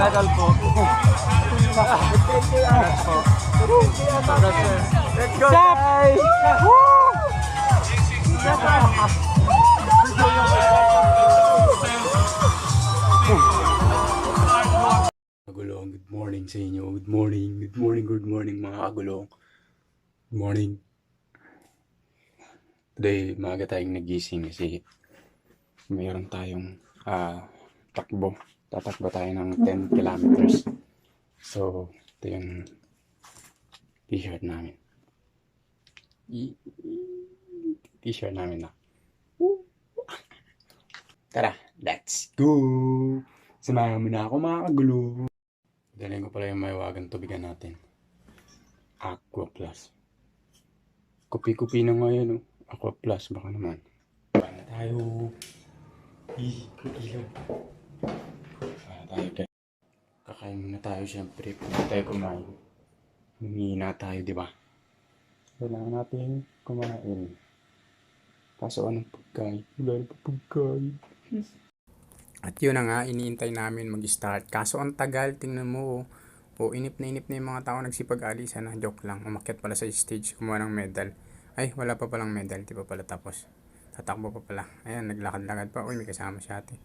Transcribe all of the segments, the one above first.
medal po. Congrats po. Congrats, sir. Let's go, guys! Woo! Kagulong, good morning sa inyo. Good morning, good morning, good morning mga kagulong. Good morning. Today, maaga tayong nagising kasi mayroon tayong takbo. Tatakbo tayo ng 10 kilometers. So, ito yung t-shirt namin. T-shirt namin na. Tara, let's go! Samahan mo na ako mga kagulong. Dalhin ko pala yung mahiwagang tubigan natin. Aqua Plus. Kupi-kupi na ngayon, oh. Aqua Plus, baka naman. Paano tayo? Ilaw. Paano tayo, guys? Kakain muna tayo, syempre. Paano tayo kumain? Humihina tayo, di ba? Kailangan natin kumain. Kaso anong pagkain? Wala na pa pagkain. At yun na nga, iniintay namin mag-start. Kaso ang tagal, tingnan mo, inip na yung mga tao nagsipag-alisan na. Joke lang, umakyat pala sa stage, kumuha ng medal. Ay, wala pa palang medal, di pa pala tapos. Tatakbo pa pala. Ayan, naglakad-lakad pa. Uy, may kasama siya ate.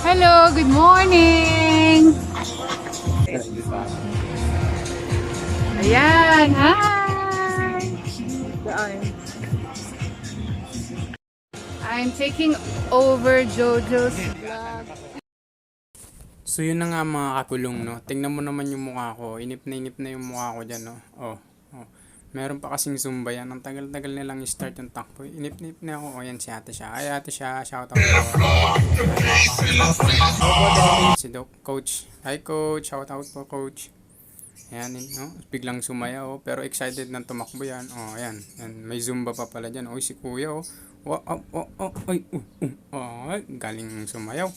Hello, good morning! Ayan, hi! I'm taking over Jojo's vlog. So yun na nga mga kakulong, no. Tingnan mo naman yung mukha ko. Inip na yung mukha ko dyan, no. Oh. Meron pa kasing Zumba yan. Ang tagal-tagal nilang start yung takbo. Inip na ako. O yan si ate siya. Ay ate siya. Shout out po. Si coach. Hi coach. Shout out po coach. Ayan, no? Biglang sumayaw. Pero excited na tumakbo yan. O ayan. May Zumba pa pala dyan. Oy si kuya oh. Ay, galing sumayaw.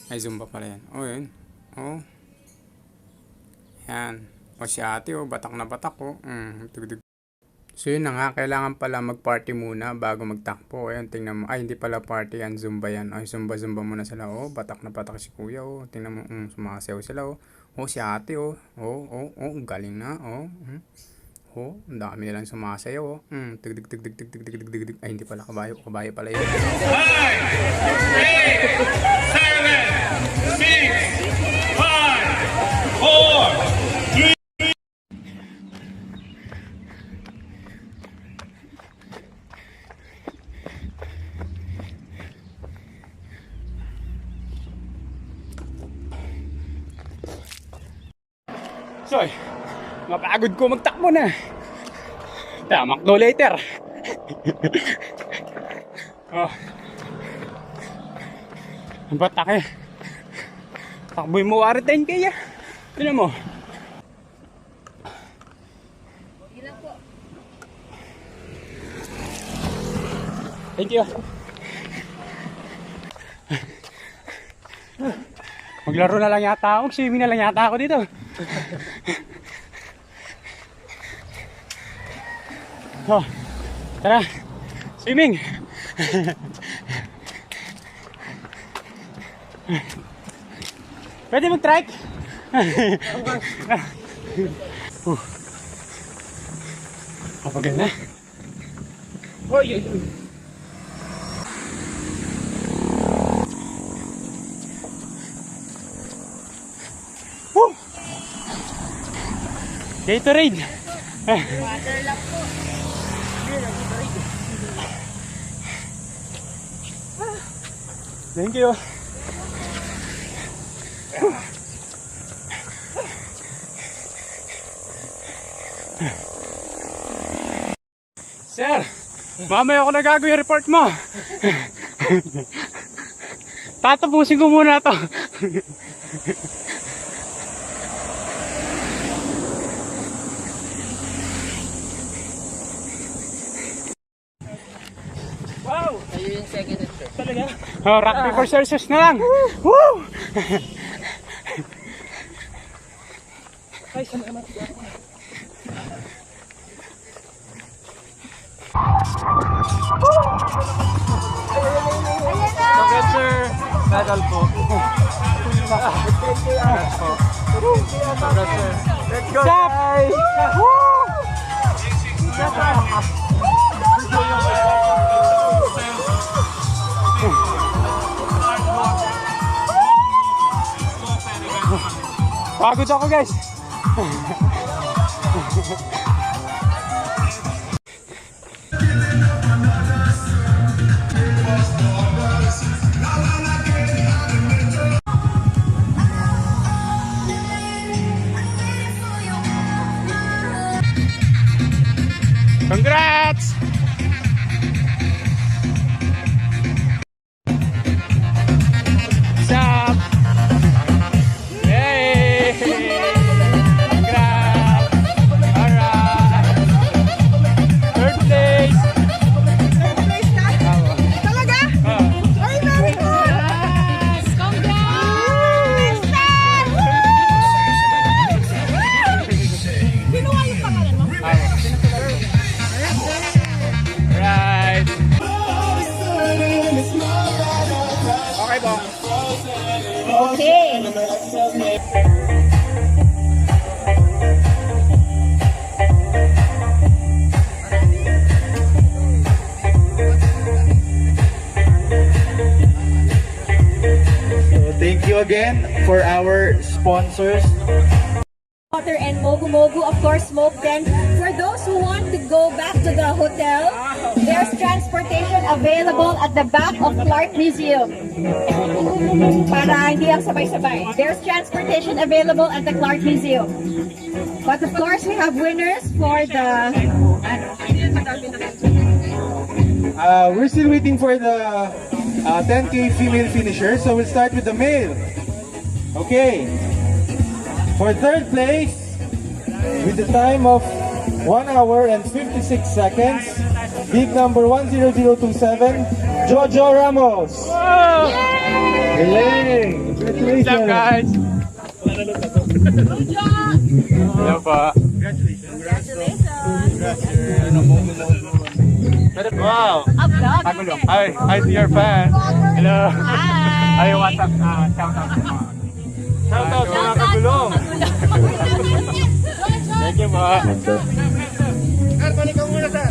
Ay Zumba pala yan. O yun. O. Yan. O si ate batak na batak Tugtug. So yun na nga, kailangan pala mag-party muna bago magtakbo. Ayan, tingnan mo. Ay, hindi pala party yan, Zumba yan. Ay, Zumba muna sila. Batak na batak si kuya. Tingnan mo, sumasayaw sila. Si ate, galing na. Ang dami nilang sumasayaw. Tugtug. Ay, hindi pala kabayo. Kabayo pala yun. 5, 6, 5, 4, 3. So, mapagod ko magtakbo na. Tamak no later. Ang batak eh. Takboy mo wari 10K Tignan mo. Thank you. Maglaro na lang yata ako. Swimming na lang yata ako dito. Tara. Swimming. Pwede mag-trike? Kapagod na. Gatorade. Water lang po. Thank you. Sir, mamaya ako nagagawa yung report mo. Tatapusin ko muna to. Wow! Ayun yung second and third. Talaga? Rock, paper, scissors na lang. Woo! Ay, saan naman? Congrats, sir! Medal po. Congrats po. Congrats, sir. Let's go, guys! Pagod ako, guys. Congrats! What's up? Yay! Congrats! Alright! Third place! Talaga? Ay, very good! Yes! Congrats! Kinuha yung pangalan mo? Right! Okay po. Okay. So thank you again for our sponsors. Water and Mogu Mogu, of course, smoke tent. For those who want to go back to the hotel, there's transportation available at the back of Clark Museum. Para hindi ang sabay-sabay. There's transportation available at the Clark Museum. But of course, we have winners for the... We're still waiting for the 10K female finisher, so we'll start with the male. Okay. For third place, with the time of 1 hour and 56 seconds, big number 10027, Jojo Ramos. Whoa! Galing! Congratulations! What's up, guys? Hello po. Wow! Kagulong. Hi to your fans. Hello. Hi, what's up? Shout out. Shout out mga kagulong. Thank you po. Sir, balik ka muna, sir.